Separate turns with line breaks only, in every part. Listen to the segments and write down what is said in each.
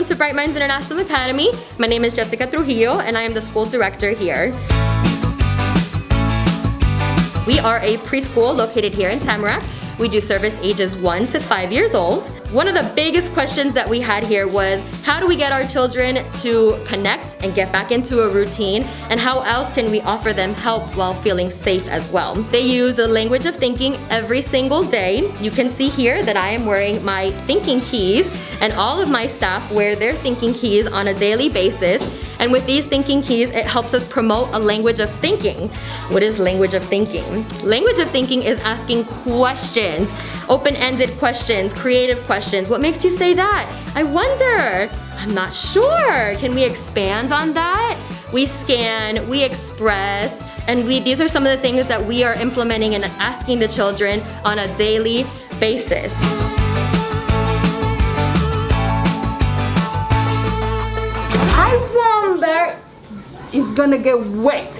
welcome to Bright Minds International Academy. My name is Jessica Trujillo and I am the school director here. We are a preschool located here in Tamarac. We do service ages 1 to 5 years old. One of the biggest questions that we had here was, how do we get our children to connect and get back into a routine, and how else can we offer them help while feeling safe as well? They use the language of thinking every single day. You can see here that I am wearing my thinking keys, and all of my staff wear their thinking keys on a daily basis. And with these thinking keys, it helps us promote a language of thinking. What is language of thinking? Language of thinking is asking questions, open-ended questions, creative questions. What makes you say that? I wonder. I'm not sure. Can we expand on that? We scan, we express, and these are some of the things that we are implementing and asking the children on a daily basis.
I wonder it's gonna get wet.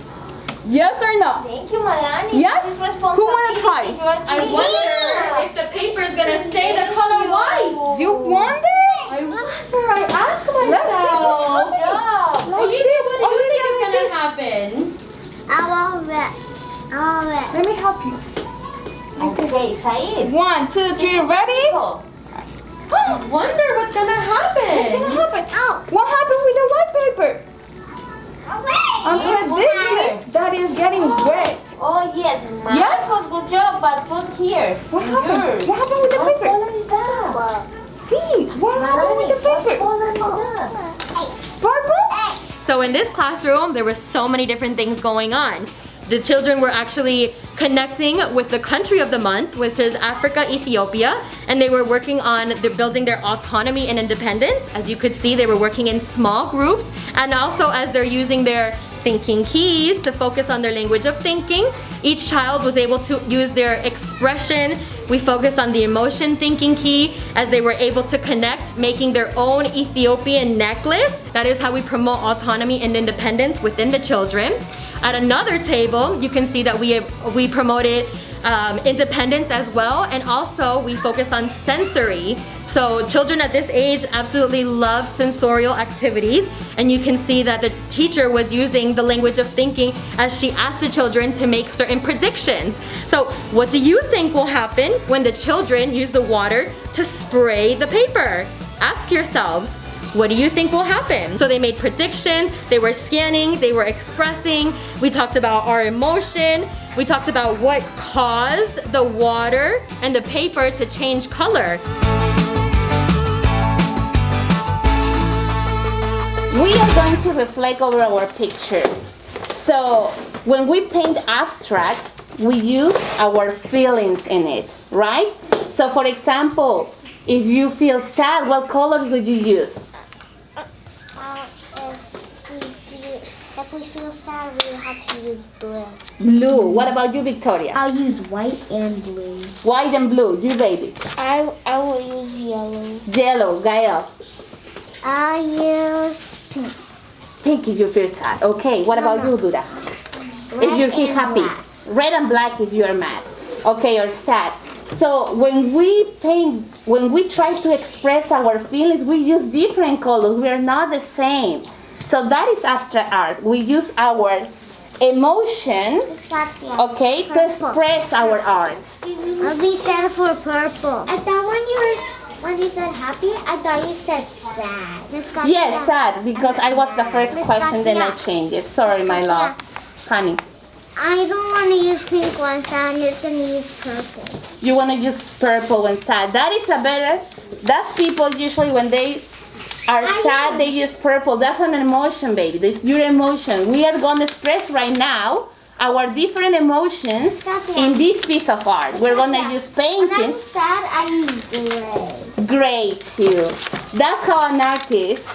Yes or no?
Thank you, Malani.
Yes? Who wanna try?
I wonder if the paper is gonna stay the color white.
You wonder?
I wonder. I ask myself. Olivia, what do you think is gonna happen?
I want red. I want red.
Let me help you.
Okay, Said.
1, 2, 3, ready?
Go.
I wonder what's gonna happen.
What happened?
Oh.
What happened with the white paper?
Put
This
here.
one that is getting wet.
Oh yes,
Yes?
was good job, but put here.
What happened?
Yours.
What happened with the
What
paper?
color is that?
See, what happened with the
What
paper?
color is that?
Purple?
So in this classroom, there were so many different things going on. The children were actually connecting with the country of the month, which is Africa, Ethiopia, and they were working on building their autonomy and independence. As you could see, they were working in small groups, and also as they're using their thinking keys to focus on their language of thinking, each child was able to use their expression. We focused on the emotion thinking key as they were able to connect, making their own Ethiopian necklace. That is how we promote autonomy and independence within the children. At another table, you can see that we promoted independence as well, and also we focused on sensory. So children at this age absolutely love sensorial activities, and you can see that the teacher was using the language of thinking as she asked the children to make certain predictions. So what do you think will happen when the children use the water to spray the paper? Ask yourselves, what do you think will happen? So they made predictions, they were scanning, they were expressing, we talked about our emotion, we talked about what caused the water and the paper to change color.
We are going to reflect over our picture. So when we paint abstract, we use our feelings in it, right? So for example, if you feel sad, what colors would you use?
If we feel sad, we have to use blue.
Blue. What about you, Victoria?
I'll use white and blue.
White and blue. You, baby.
I will use yellow.
Yellow. Gael.
I'll use pink.
Pink if you feel sad. Okay. What about you, Duda? If you feel happy.
Black.
Red and black if you are mad. Okay, or sad. So when we paint, when we try to express our feelings, we use different colors. We are not the same. So that is abstract art. We use our emotion, okay, to express our art.
I'll be sad for purple. I thought when you said happy, I thought you said sad.
Yes, sad, because I was the first question, then I changed it. Sorry, my love. Honey.
I don't want to use pink when sad. I'm just going to use purple.
You want to use purple when sad. That is a better, that's people usually when they are sad, they use purple. That's an emotion, baby. That's your emotion. We are going to express right now our different emotions in this piece of art. We're going to use painting.
When I'm sad, I use gray.
Gray too. That's how an artist,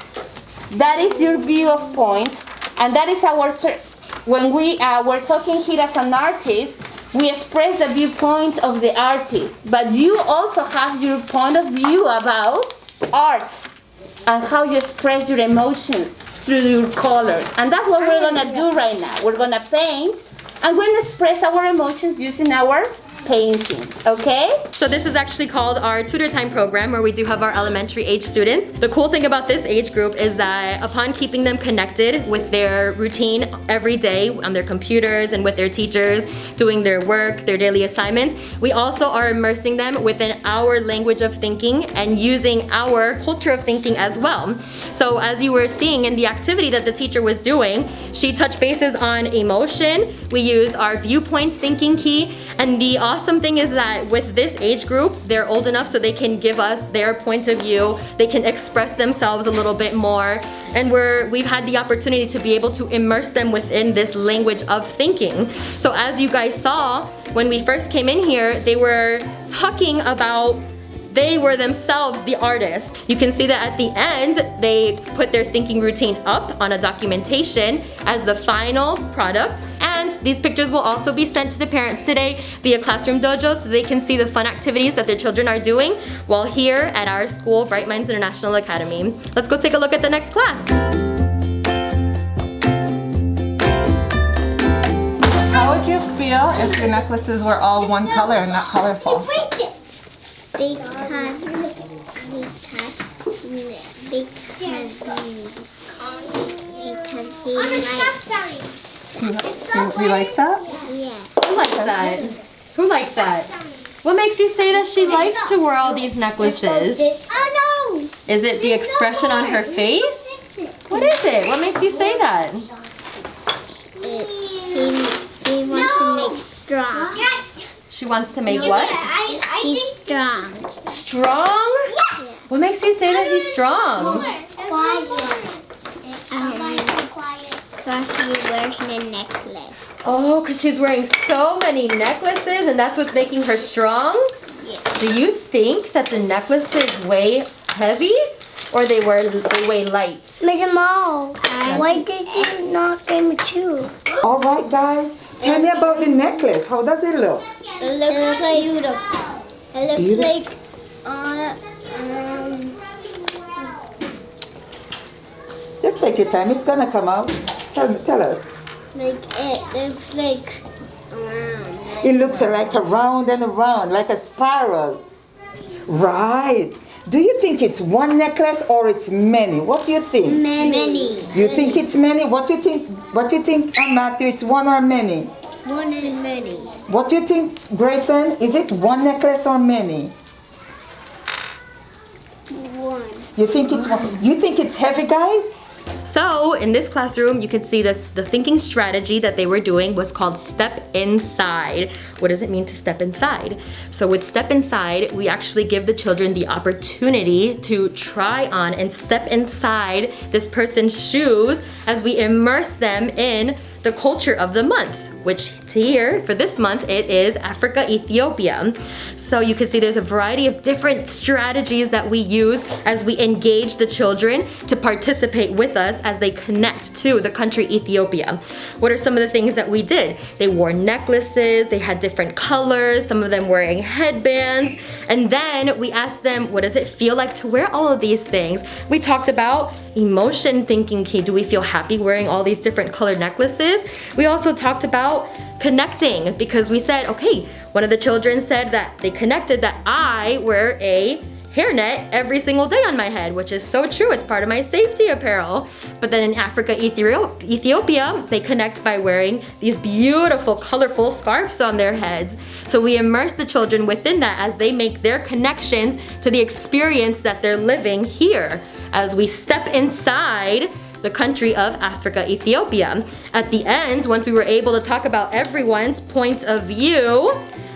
that is your view of point, and that is our, when we're talking here as an artist, we express the viewpoint of the artist, but you also have your point of view about art and how you express your emotions through your colors. And that's what we're gonna do right now. We're gonna paint and we're gonna express our emotions using our paintings, okay?
So this is actually called our tutor time program, where we do have our elementary age students. The cool thing about this age group is that upon keeping them connected with their routine every day on their computers and with their teachers, doing their work, their daily assignments, we also are immersing them within our language of thinking and using our culture of thinking as well. So as you were seeing in the activity that the teacher was doing, she touched bases on emotion. We used our viewpoint thinking key, and the awesome thing is that with this age group, they're old enough so they can give us their point of view, they can express themselves a little bit more, and we've had the opportunity to be able to immerse them within this language of thinking. So as you guys saw, when we first came in here, they were talking about they were themselves the artist. You can see that at the end, they put their thinking routine up on a documentation as the final product. And these pictures will also be sent to the parents today via Classroom Dojo so they can see the fun activities that their children are doing while here at our school, Bright Minds International Academy. Let's go take a look at the next class.
How would you feel if your necklaces were all one color and not colorful?
Because
You like that?
yeah.
Who likes that? Who likes that? What makes you say that she likes to wear all these necklaces?
Oh no!
Is it the expression on her face? What is it? What makes you say that?
He wants to make strong.
She wants to make what?
He's strong.
Strong?
Yes.
What makes you say that he's strong?
Because he wears a necklace.
Oh, because she's wearing so many necklaces and that's what's making her strong?
Yeah.
Do you think that the necklaces weigh heavy or they weigh light?
Mr. Mo, why did you not give me two?
All right, guys. Tell me about the necklace. How does it look?
It looks like beautiful. It looks like
Just take your time. It's gonna come out. Tell us.
like it looks like around.
It looks like a round and around, like a spiral. Right. Do you think it's one necklace or it's many? What do you think?
Many.
You think it's many? What do you think? What do you think, Matthew? It's one or many?
One and many.
What do you think, Grayson? Is it one necklace or many?
One.
You think it's one? Do you think it's heavy, guys?
So in this classroom, you can see that the thinking strategy that they were doing was called step inside. What does it mean to step inside? So with step inside, we actually give the children the opportunity to try on and step inside this person's shoes as we immerse them in the culture of the month, which here for this month it is Africa, Ethiopia. So you can see there's a variety of different strategies that we use as we engage the children to participate with us as they connect to the country Ethiopia. What are some of the things that we did? They wore necklaces, they had different colors, some of them wearing headbands, and then we asked them, what does it feel like to wear all of these things? We talked about emotion thinking key. Do we feel happy wearing all these different colored necklaces? We also talked about connecting because we said, okay, one of the children said that they connected that I wear a hairnet every single day on my head, which is so true. It's part of my safety apparel. But then in Africa, Ethiopia, they connect by wearing these beautiful, colorful scarves on their heads. So we immerse the children within that as they make their connections to the experience that they're living here. As we step inside the country of Africa, Ethiopia. At the end, once we were able to talk about everyone's point of view,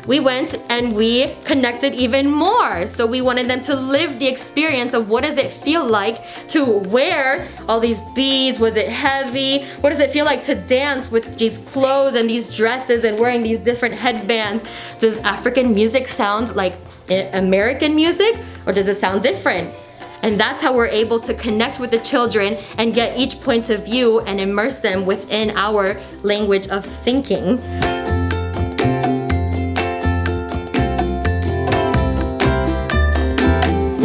we went and we connected even more. So we wanted them to live the experience of what does it feel like to wear all these beads? Was it heavy? What does it feel like to dance with these clothes and these dresses and wearing these different headbands? Does African music sound like American music or does it sound different? And that's how we're able to connect with the children and get each point of view and immerse them within our language of thinking.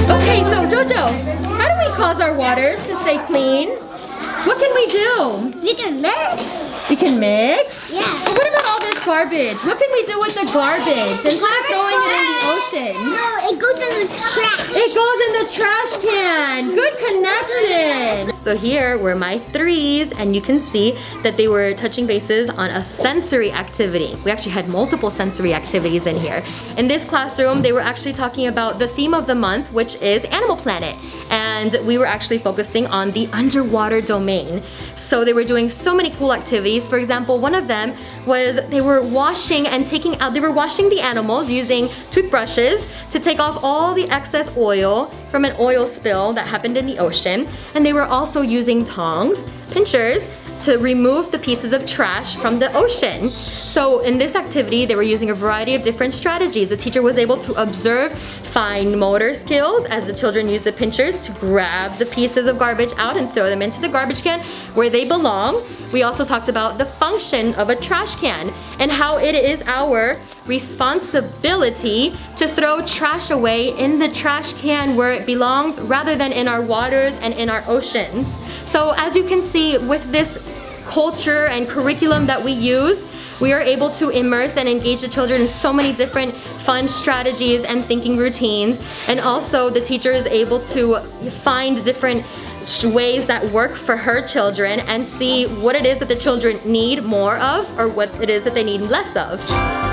Okay, so Jojo, how do we cause our waters to stay clean? What can we do?
We can mix.
You can mix?
Yeah.
But what about all this garbage? What can we do with the garbage instead of throwing it in the ocean?
No, it goes in the trash.
It goes in the trash can. Good connection. So here were my threes, and you can see that they were touching bases on a sensory activity. We actually had multiple sensory activities in here. In this classroom, they were actually talking about the theme of the month, which is Animal Planet. And we were actually focusing on the underwater domain. So they were doing so many cool activities. For example, one of them was they were washing the animals using toothbrushes to take off all the excess oil from an oil spill that happened in the ocean. And they were also using tongs, pinchers, to remove the pieces of trash from the ocean. So in this activity, they were using a variety of different strategies. The teacher was able to observe fine motor skills as the children used the pinchers to grab the pieces of garbage out and throw them into the garbage can where they belong. We also talked about the function of a trash can and how it is our responsibility to throw trash away in the trash can where it belongs rather than in our waters and in our oceans. So as you can see, with this culture and curriculum that we use, we are able to immerse and engage the children in so many different fun strategies and thinking routines. And also the teacher is able to find different ways that work for her children and see what it is that the children need more of or what it is that they need less of.